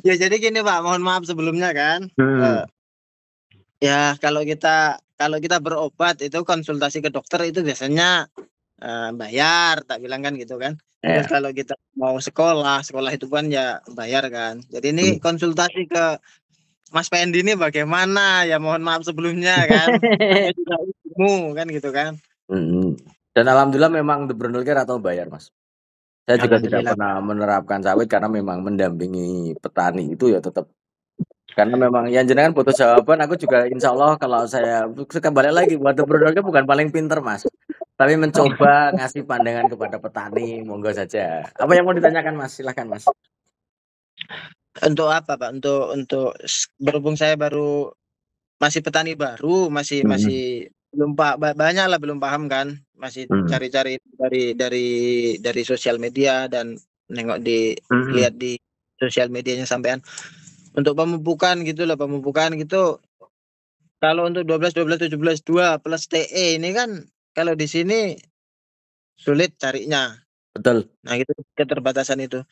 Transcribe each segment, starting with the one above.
Ya jadi gini Pak, mohon maaf sebelumnya kan. Hmm. Ya kalau kita berobat itu konsultasi ke dokter itu biasanya bayar, tak bilang kan gitu kan. Terus Ya. kalau kita mau sekolah, sekolah itu kan ya bayar kan. Jadi ini konsultasi ke Mas Pendi ini bagaimana? Ya mohon maaf sebelumnya kan. Saya juga ilmu kan gitu kan. Dan alhamdulillah memang The Brondol Care atau bayar, Mas. Saya juga tidak Alhamdulillah. pernah menerapkan sawit karena memang mendampingi petani itu ya tetap karena memang yang jenengan butuh jawaban aku juga insya Allah kalau saya kembali lagi buat The Brondol Care bukan paling pinter, Mas. Tapi mencoba ngasih pandangan kepada petani, monggo saja. Apa yang mau ditanyakan, Mas? Silahkan, Mas. Untuk apa Pak? Untuk berhubung saya baru masih petani baru, masih Hmm. masih belum banyak lah belum paham kan, masih Hmm. cari-cari dari sosial media dan nengok Hmm. lihat di sosial medianya sampean. Untuk pemupukan gitu loh, pemupukan gitu. Kalau untuk 12 12 17 2 plus TE ini kan kalau di sini sulit carinya. Betul. Nah, gitu keterbatasan itu.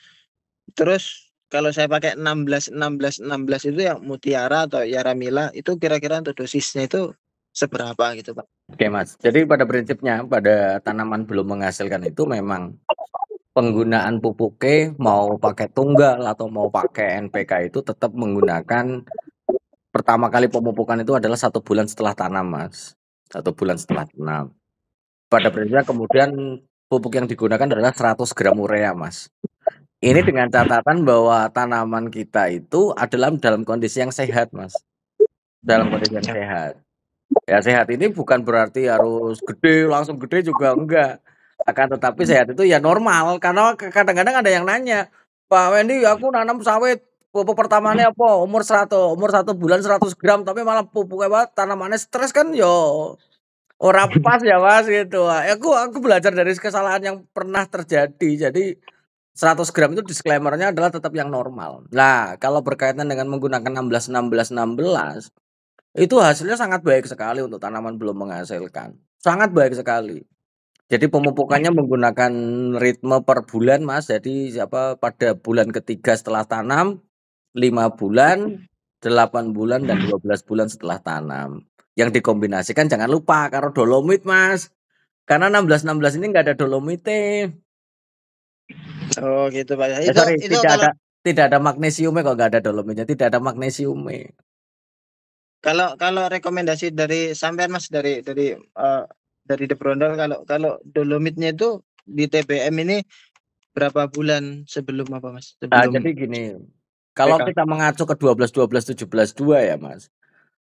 Terus kalau saya pakai 16 16 16 itu yang Mutiara atau Yaramila itu kira-kira untuk dosisnya itu seberapa gitu, Pak? Oke, Mas. Jadi pada prinsipnya pada tanaman belum menghasilkan itu memang penggunaan pupuknya mau pakai tunggal atau mau pakai NPK itu tetap menggunakan pertama kali pemupukan itu adalah 1 bulan setelah tanam, Mas. 1 bulan setelah tanam. Pada prinsipnya kemudian pupuk yang digunakan adalah 100 gram urea, Mas. Ini dengan catatan bahwa tanaman kita itu adalah dalam kondisi yang sehat, Mas. Dalam kondisi yang sehat. Ya sehat ini bukan berarti harus gede, langsung gede juga enggak. Akan tetapi sehat itu ya normal, karena kadang-kadang ada yang nanya, "Pak Wendy, aku nanam sawit, pupuk pertamanya apa? Umur 1 bulan 100 gram, tapi malah pupuk apa, tanamannya stres kan yo ora pas ya Mas gitu." Aku belajar dari kesalahan yang pernah terjadi. Jadi 100 gram itu disclaimer-nya adalah tetap yang normal. Nah, kalau berkaitan dengan menggunakan 16 16 16 itu hasilnya sangat baik sekali untuk tanaman belum menghasilkan, sangat baik sekali. Jadi pemupukannya menggunakan ritme per bulan, Mas. Jadi pada bulan ketiga setelah tanam, 5 bulan, 8 bulan, dan 12 bulan setelah tanam. Yang dikombinasikan jangan lupa karo dolomit, Mas. Karena 16-16 ini nggak ada dolomite. Oh gitu, Pak. Sorry, Itu kalau tidak ada magnesiumnya kok nggak ada dolomitnya, tidak ada magnesiumnya. kalau kalau rekomendasi dari sampean Mas dari The Brondol kalau kalau dolomitnya itu di TBM ini berapa bulan sebelum apa Mas? Nah, Sebelum jadi gini, kalau PK. kita mengacu ke 12 12 17 2 ya, Mas.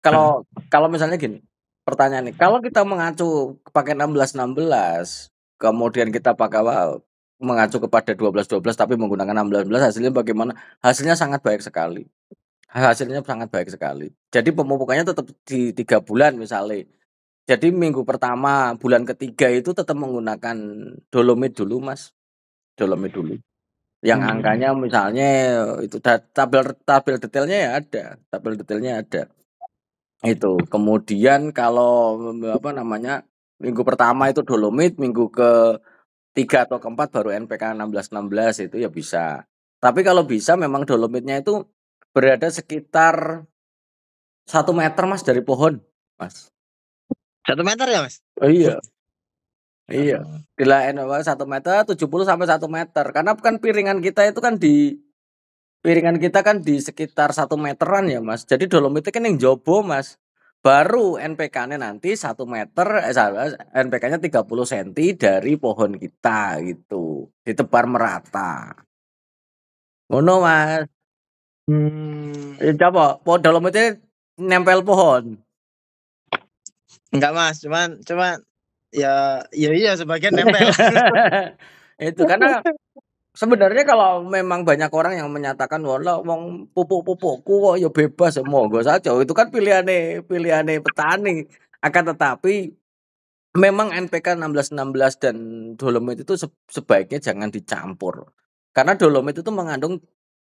Kalau kalau misalnya gini, pertanyaan nih, kalau kita mengacu pakai 16 16, kemudian kita pakai mengacu kepada 12 12 tapi menggunakan 16 16 hasilnya bagaimana? Hasilnya sangat baik sekali. Hasilnya sangat baik sekali. Jadi pemupukannya tetap di 3 bulan misalnya. Jadi minggu pertama, bulan ketiga itu tetap menggunakan dolomit dulu, Mas. Dolomit dulu. Yang angkanya misalnya itu tabel tabel detailnya ya ada, tabel detailnya ada. Itu. Kemudian kalau minggu pertama itu dolomit, minggu ke-3 atau ke-4 baru NPK 16 16 itu ya bisa. Tapi kalau bisa memang dolomitnya itu berada sekitar 1 meter, Mas, dari pohon, Mas. 1 meter ya Mas? Iya. Iya. Oh. Dilain 1 meter 70 sampai 1 meter. Karena kan piringan kita kan di sekitar 1 meteran ya, Mas. Jadi dolomitnya kan yang jobo, Mas. Baru NPK-nya nanti 1 meter, NPK-nya 30 cm dari pohon kita gitu. Ditebar merata. Ngono, Mas. Coba, dolomitnya nempel pohon. Enggak Mas, cuman ya iya sebagian nempel. Itu karena sebenarnya kalau memang banyak orang yang menyatakan walah wong pupuk-pupukku kok ya bebas ya monggo saja. Itu kan pilihane petani. Akan tetapi memang NPK 16 16 dan dolomit itu sebaiknya jangan dicampur. Karena dolomit itu mengandung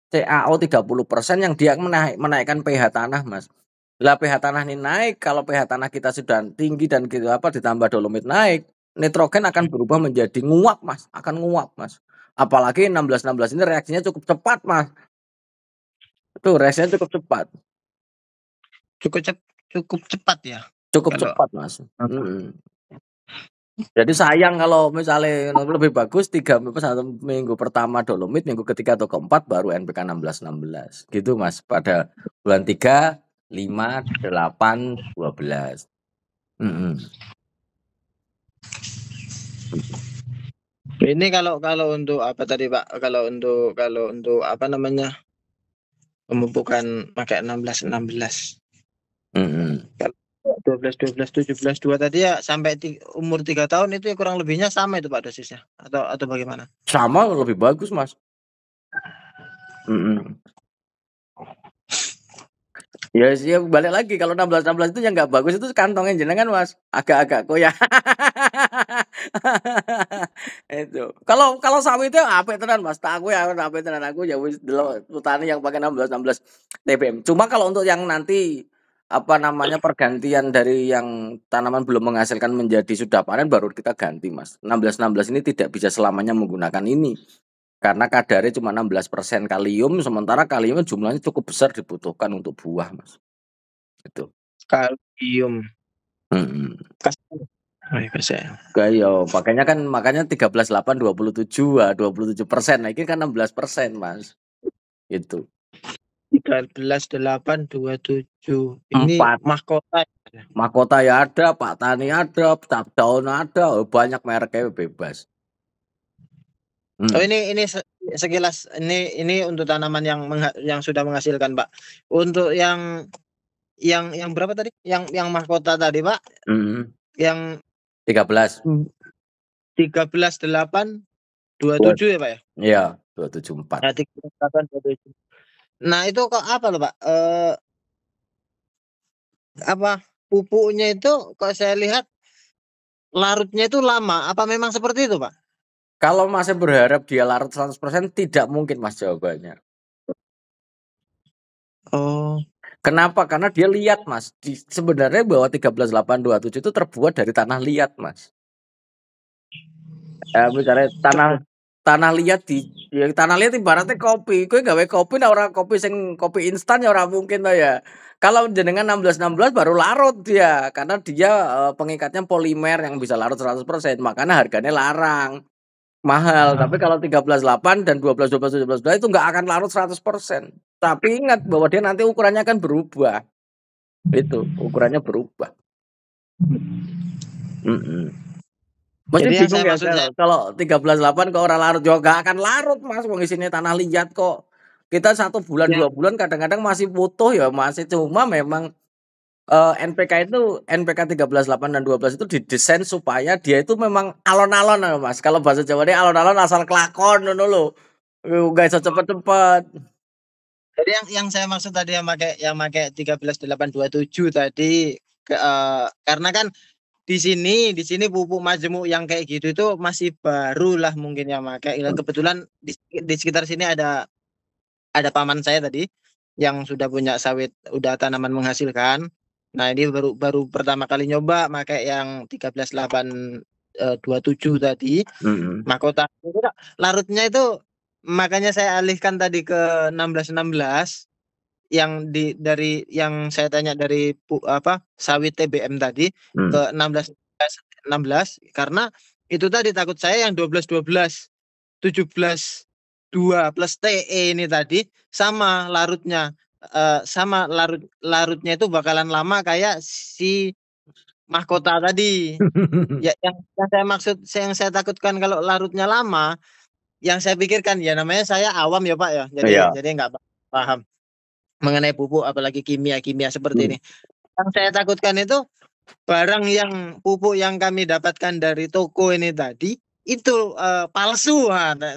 CaO 30% yang dia menaikkan pH tanah, Mas. Lah pH tanah ini naik, kalau pH tanah kita sudah tinggi dan gitu ditambah dolomit naik, nitrogen akan berubah menjadi nguap, Mas, akan nguap, Mas. Apalagi 16 16 ini reaksinya cukup cepat, Mas. Tuh resnya cukup cepat. Cukup cepat ya Cukup kalau cepat, Mas. Jadi sayang kalau misalnya lebih bagus 1 minggu pertama Dolomit, minggu ketiga atau keempat baru NPK 16-16 gitu Mas, pada bulan 3, 5, 8, 12. Ini kalau untuk apa tadi Pak? Kalau untuk apa namanya, pemupukan pakai 16-16. Kalau 12-12, 17-2 tadi ya sampai umur 3 tahun itu ya kurang lebihnya sama itu Pak dosisnya atau bagaimana? Sama lebih bagus Mas. Ya sih balik lagi kalau 16-16 itu yang nggak bagus itu kantongnya jenengan Mas, agak-agak koyak. Itu. Kalau sawitnya apik tenan Mas, tak aku ya apik tenan aku ya wis delok petani yang pakai 16-16 TBM. Cuma kalau untuk yang nanti apa namanya pergantian dari yang tanaman belum menghasilkan menjadi sudah panen baru kita ganti Mas. 16-16 ini tidak bisa selamanya menggunakan ini. Karena kadarnya cuma 16% kalium, sementara kaliumnya jumlahnya cukup besar dibutuhkan untuk buah, Mas. Itu. Kalium. Makanya 13,8 27 27%. Nah, ini kan 16%, Mas. Itu. 13,8 27. Ini 4. mahkota. Mahkota ya ada, Pak Tani ada, Cap Daun ada, banyak mereknya bebas. Oh ini sekilas ini untuk tanaman yang sudah menghasilkan Pak. Untuk yang berapa tadi? Yang mahkota tadi Pak? Yang 13. 13,8 27 ya Pak ya? Iya, 274. Nah, 13,8 27. Nah itu kok apa loh Pak? Apa pupuknya itu kok saya lihat larutnya itu lama? Apa memang seperti itu Pak? Kalau masih berharap dia larut 100% tidak mungkin Mas jawabannya. Oh. Kenapa? Karena dia liat Mas. Sebenarnya bahwa 13,827 itu terbuat dari tanah liat Mas. Misalnya tanah liat tanah liat ibaratnya kopi. Kowe gawe kopi nah ora kopi sing kopi instan ya ora mungkin to ya. Kalau jenengan 16-16 baru larut dia karena dia pengikatnya polimer yang bisa larut 100%, makanya harganya larang. Mahal, tapi kalau 13,8 dan 12, 12, 17 itu nggak akan larut 100%. Tapi ingat bahwa dia nanti ukurannya akan berubah. Itu, ukurannya berubah. Mesti bingung ya kalau 13,8 kok orang larut juga nggak akan larut Mas, wong isine tanah liat kok. Kita 1 bulan 2 bulan kadang-kadang masih butuh ya masih cuma memang NPK 13,8 dan 12 itu didesain supaya dia itu memang alon-alon Mas. Kalau bahasa Jawanya alon-alon asal kelakon ngono lho. Enggak iso cepet-cepet. Jadi yang saya maksud tadi yang pakai 13,827 tadi karena kan di sini pupuk majemuk yang kayak gitu itu masih baru lah mungkin yang pakai. Kebetulan di sekitar sini ada paman saya tadi yang sudah punya sawit, udah tanaman menghasilkan. Nah, ini baru pertama kali nyoba pakai yang 13,827 tadi. Mahkota larutnya itu makanya saya alihkan tadi ke 16-16 yang dari yang saya tanya dari sawit TBM tadi ke 16 karena itu tadi takut saya yang 12 17 2 plus TE ini tadi sama larutnya larutnya itu bakalan lama kayak si mahkota tadi. Ya yang saya maksud, yang saya takutkan kalau larutnya lama, yang saya pikirkan ya namanya saya awam ya Pak ya. Jadi nggak paham mengenai pupuk apalagi kimia seperti ini. Yang saya takutkan itu barang yang pupuk yang kami dapatkan dari toko ini tadi itu palsu.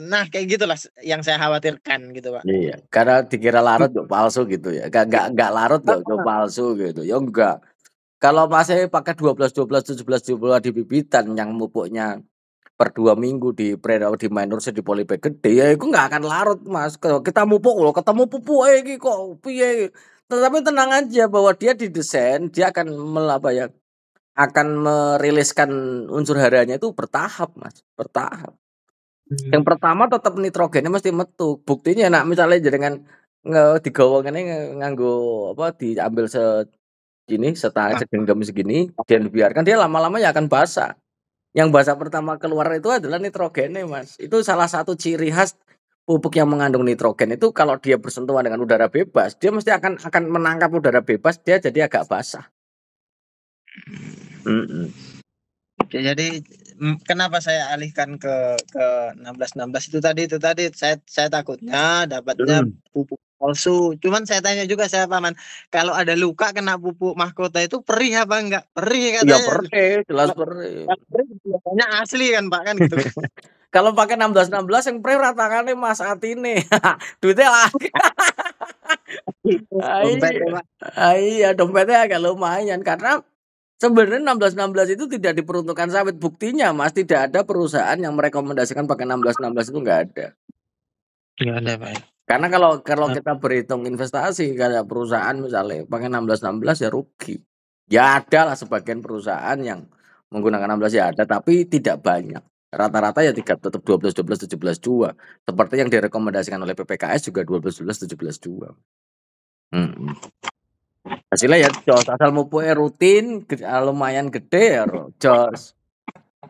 Nah kayak gitulah yang saya khawatirkan gitu Pak. Iya, karena dikira larut kok palsu gitu ya. Enggak larut kok palsu gitu. Ya enggak. Kalau masih pakai 12 17 di bibitan yang pupuknya per 2 minggu di minor di polybag gede ya itu nggak akan larut Mas. Kita mupuk loh ketemu pupuk iki kok piye. Tetapi tenang aja bahwa dia didesain dia akan akan meriliskan unsur haranya itu bertahap Mas, bertahap. Yang pertama tetap nitrogennya mesti metu. Buktinya misalnya dengan digawa ngene nganggo apa, diambil segini, Ah, segenggam segini, dan dibiarkan dia lama-lama ya akan basah. Yang basah pertama keluar itu adalah nitrogennya, Mas. Itu salah satu ciri khas pupuk yang mengandung nitrogen itu kalau dia bersentuhan dengan udara bebas, dia mesti akan menangkap udara bebas, dia jadi agak basah. Mhm. jadi kenapa saya alihkan ke 16 itu tadi saya takutnya dapatnya Mhm. pupuk palsu. Cuman saya tanya juga saya paman, kalau ada luka kena pupuk mahkota itu perih apa enggak? Perih Iya katanya. perih, jelas Kalau perih. kalau perih biasanya asli kan Pak kan gitu kan. Kalau pakai 16-16 yang perih ra tangane Mas atine. Duitnya lagi. Ah, Dompet ya iya. Pak. Ah, iya, dompetnya agak lumayan karena sebenarnya 16-16 itu tidak diperuntukkan sawit. Buktinya Mas, tidak ada perusahaan yang merekomendasikan pakai 16-16 itu nggak ada. Enggak ada Pak ya. Karena kalau Nah, kita berhitung investasi kayak perusahaan misalnya pakai 16-16 ya rugi. Ya ada lah sebagian perusahaan yang menggunakan 16 ya ada, tapi tidak banyak. Rata-rata ya tetap 12-12 17-2. Seperti yang direkomendasikan oleh PPKS juga 12-12 17-2. Mhm. Hasilnya ya jos, asal mupuke rutin, lumayan gede ya jos.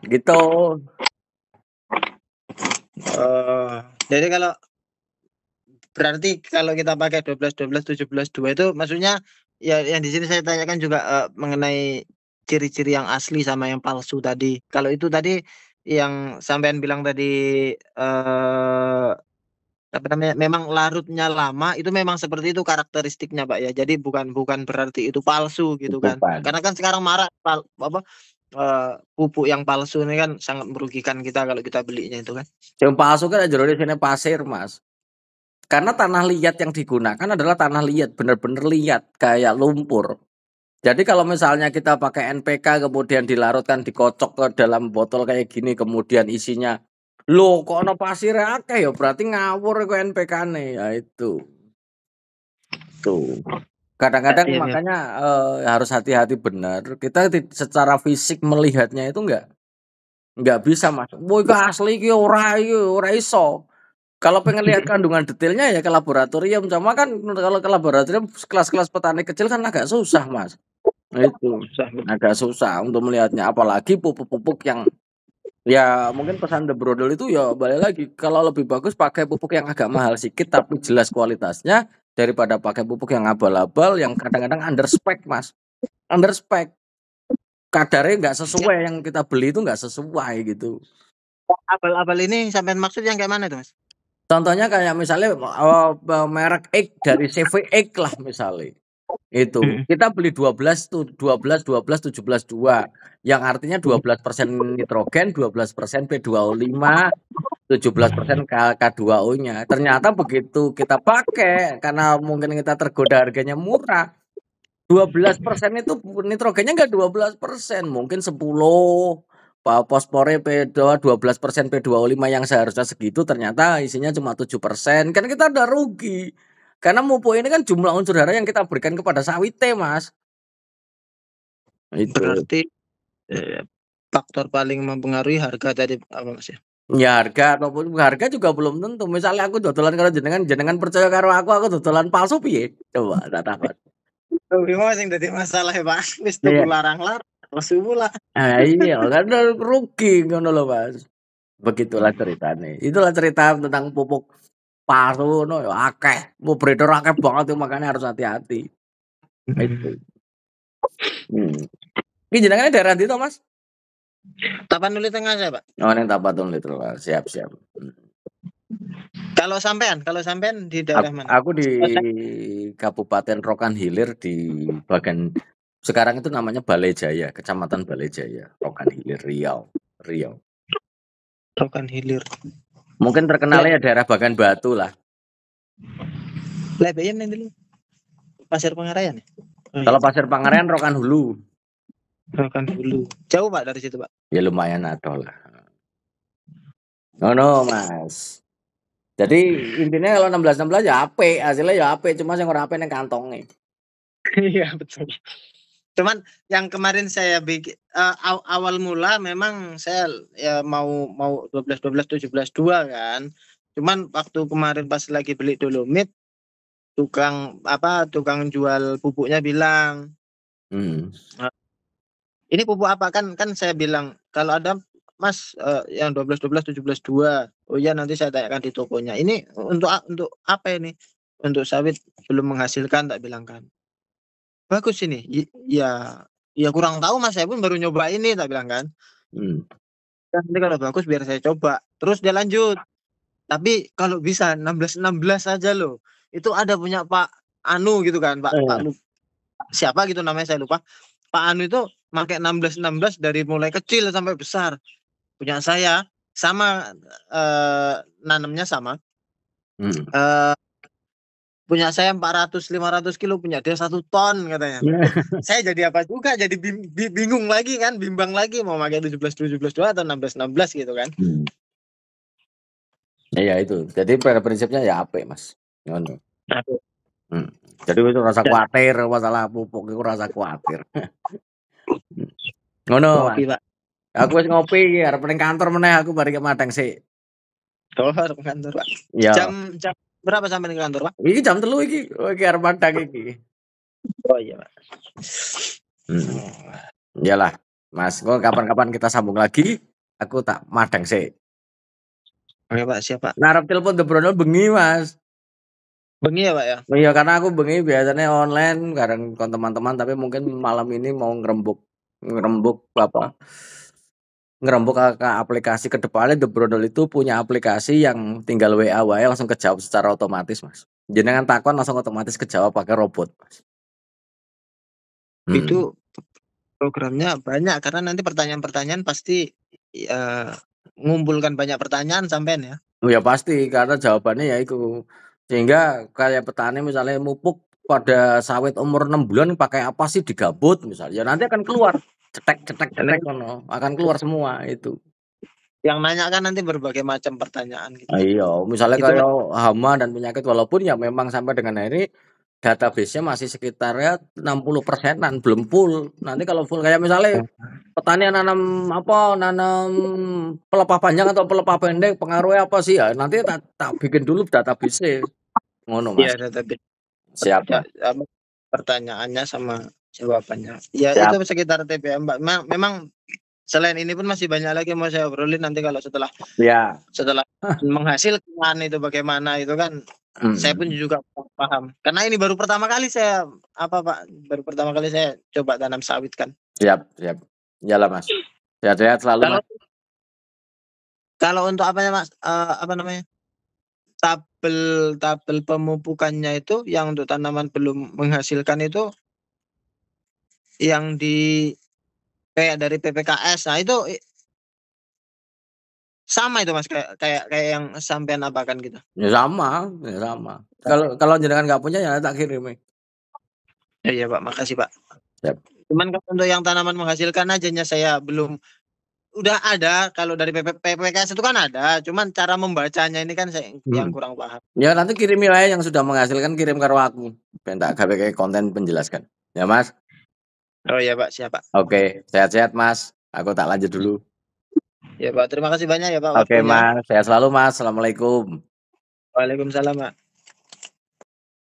Gitu. jadi berarti kalau kita pakai 12 12 17 2 itu maksudnya ya yang di sini saya tanyakan juga mengenai ciri-ciri yang asli sama yang palsu tadi. Kalau itu tadi yang sampean bilang tadi apa namanya memang larutnya lama itu memang seperti itu karakteristiknya Pak ya. Jadi bukan bukan berarti itu palsu gitu kan. Bukan. Karena kan sekarang marak apa pupuk yang palsu ini kan sangat merugikan kita kalau kita belinya itu kan. Yang palsu kan jerone sini pasir, Mas. Karena tanah liat yang digunakan adalah tanah liat, bener-bener liat, kayak lumpur. Jadi kalau misalnya kita pakai NPK kemudian dilarutkan, dikocok ke dalam botol kayak gini, kemudian isinya, "Loh kok ono pasirnya akeh ya, berarti ngawur iku NPK-ne." Ya itu, tuh. Kadang-kadang Iya, iya. makanya, harus hati-hati bener, kita secara fisik melihatnya itu nggak bisa, Mas, "Wah iki asli iki ora iso." Kalau pengen lihat kandungan detailnya ya ke laboratorium, cuma kan kalau ke laboratorium kelas-kelas petani kecil kan agak susah, Mas. Nah itu, Susah. agak susah untuk melihatnya, apalagi pupuk-pupuk yang ya mungkin pesan The Brodol itu ya balik lagi, kalau lebih bagus pakai pupuk yang agak mahal sedikit tapi jelas kualitasnya, daripada pakai pupuk yang abal-abal yang kadang-kadang under spec, Mas. Under spec, kadarnya nggak sesuai, yang kita beli itu nggak sesuai gitu. Abal-abal ini sampean maksud yang kayak mana tuh, Mas? Contohnya kayak misalnya, merek X dari CV X lah misalnya. Itu, Mhm. kita beli 12 tuh, 12, 12, 17, 2, yang artinya 12% nitrogen, 12% P2O5, 17% K2O-nya. Ternyata begitu kita pakai, karena mungkin kita tergoda harganya murah, 12% itu nitrogennya nggak 12%, mungkin 10, fosfornya P2 12% P2O5 yang seharusnya segitu ternyata isinya cuma 7%, kan kita udah rugi. Karena pupuk ini kan jumlah unsur hara yang kita berikan kepada sawite, Mas. Itu. Berarti eh, faktor paling mempengaruhi harga tadi apa, Mas ya? Ya harga juga belum tentu. Misalnya aku dodolan karo jenengan, jenengan percaya karo aku dodolan palsu piye? Coba tak takon. Tapi mau sing dadi masalah ya, Pak. Wis tuku Iya. larang-larang, lesu pula. Ah, iya, kan rugi ngono lho, Mas. Begitulah ceritanya. Itulah cerita tentang pupuk palsu ngono ya akeh. Mau beredar akeh banget tuh makanya harus hati-hati. Itu. Hmm. Iki jenengan daerah ndi to, Mas? Tapanuli Tengah saya, Pak. Oh, ning Tapatung Litro. Siap, siap. Kalau sampean di daerah mana? Aku di Kabupaten Rokan Hilir di bagian sekarang itu namanya Balai Jaya, Kecamatan Balai Jaya, Rokan Hilir, Riau, Riau. Rokan Hilir. Mungkin terkenalnya ya daerah Bagan Batu lah. Lebih yang dulu. Pasir Pengarayan ya? Oh, Kalau iya. Pasir Pangarean Rokan Hulu, Rokan Hulu. Jauh, Pak, dari situ, Pak. ya lumayan ada lah. No, Mas. Jadi intinya kalau 16-16 ya apik, hasilnya ya apik, cuma yang ora apik ning kantonge. Iya, betul. Cuman yang kemarin saya bikin awal mula memang saya ya mau mau 12 12 17 2 kan. Cuman waktu kemarin pas lagi beli Dolomit tukang jual pupuknya bilang, Hmm. ini pupuk apa, kan saya bilang kalau ada Mas yang 12 12 17 2. Oh iya, nanti saya tanyakan di tokonya. Ini untuk apa ini? Untuk sawit belum menghasilkan, tak bilang kan. Bagus ini. Ya ya kurang tahu Mas, saya pun baru nyoba ini, tak bilang kan. Hmm. Nanti kalau bagus biar saya coba. Terus dia lanjut. Tapi kalau bisa 16 16 aja loh. Itu ada punya Pak Anu gitu kan, Eh, siapa gitu namanya saya lupa. Pak Anu itu pakai 16 16 dari mulai kecil sampai besar. Punya saya sama, nanamnya sama. hmm. Eh, punya saya 400 500 kilo, punya dia 1 ton katanya. Saya jadi apa juga, jadi bingung lagi kan, bimbang lagi mau pakai 17 17 2 atau 16 16 gitu kan. Hmm. Ya itu. Jadi pada prinsipnya ya apik, Mas. Ngono. Hmm. Jadi wis ora usah Dan kuwatir masalah pupuk iku ora usah kuwatir. Ngono, ngopi Mas. Pak. Aku wis ngopi iki arep ning kantor meneh aku bar iki madang sik. Oh, harus ke kantor Pak. Ya, Jam berapa sampai ke kantor Pak? iki jam 3 iki. Oh, iki arep madang iki. Oh iya Pak. Hmm. Iyalah, Mas. Kok kapan-kapan kita sambung lagi. Aku tak madang sik. Oke Pak, siap Pak. Nah, arep telepon Gebrono bengi, Mas. Bengi ya Pak ya. Iya, karena aku bengi biasanya online kadang kon teman-teman tapi mungkin malam ini mau ngerembuk apa? Ngerembuk ke aplikasi ke depannya The Brondol itu punya aplikasi yang tinggal WA wae langsung kejawab secara otomatis, Mas. Jenengan takon langsung otomatis kejawab pakai robot, Mas. Hmm. Itu programnya banyak karena nanti pertanyaan-pertanyaan pasti ya, ngumpulkan banyak pertanyaan sampean ya. Oh ya pasti karena jawabannya ya itu. Sehingga kayak petani misalnya mupuk pada sawit umur 6 bulan pakai apa sih digabut misalnya. Ya nanti akan keluar cetek cetek Karena cetek ngono, akan keluar semua itu. yang nanya kan nanti berbagai macam pertanyaan gitu. Iya, misalnya Itu kayak hama dan penyakit walaupun ya memang sampai dengan hari ini database-nya masih sekitar ya 60%-an belum full. Nanti kalau full kayak misalnya petani nanam apa, nanam pelepah panjang atau pelepah pendek pengaruhnya apa sih ya? Nanti tak bikin dulu database ngono, ya Mas. database Siap, Mas. apa, pertanyaannya sama jawabannya. Ya itu Siap. sekitar TBM Mbak. Memang selain ini pun masih banyak lagi yang mau saya obrolin nanti kalau setelah Ya. menghasilkan itu bagaimana itu kan. Saya pun juga paham. Karena ini baru pertama kali saya Pak, baru pertama kali saya coba tanam sawit kan. Siap, siap. Iyalah, Mas. Sehat-sehat selalu, Kalau Mas. kalau untuk apanya Mas, apa namanya? Tabel pemupukannya itu yang untuk tanaman belum menghasilkan itu yang kayak dari PPKS. Nah, itu sama itu Mas, kayak yang sampean apakan gitu. Ya sama, ya sama. Kalau jenengan nggak punya ya tak kirim. Ya, iya Pak, makasih Pak. Siap. Cuman kalau untuk yang tanaman menghasilkan ajanya saya belum. Udah ada kalau dari PPKS itu kan ada, cuman cara membacanya ini kan saya yang kurang paham. Ya nanti kirimi wae yang sudah menghasilkan kirim karo aku. Ben tak gawe kayak konten penjelaskan. Ya, Mas. Oh iya Pak, siap Pak. Oke, sehat-sehat, Mas. Aku tak lanjut dulu. Ya Pak, terima kasih banyak ya Pak Oke, waktunya. Mas. Sehat selalu, Mas. Assalamualaikum. Waalaikumsalam Pak.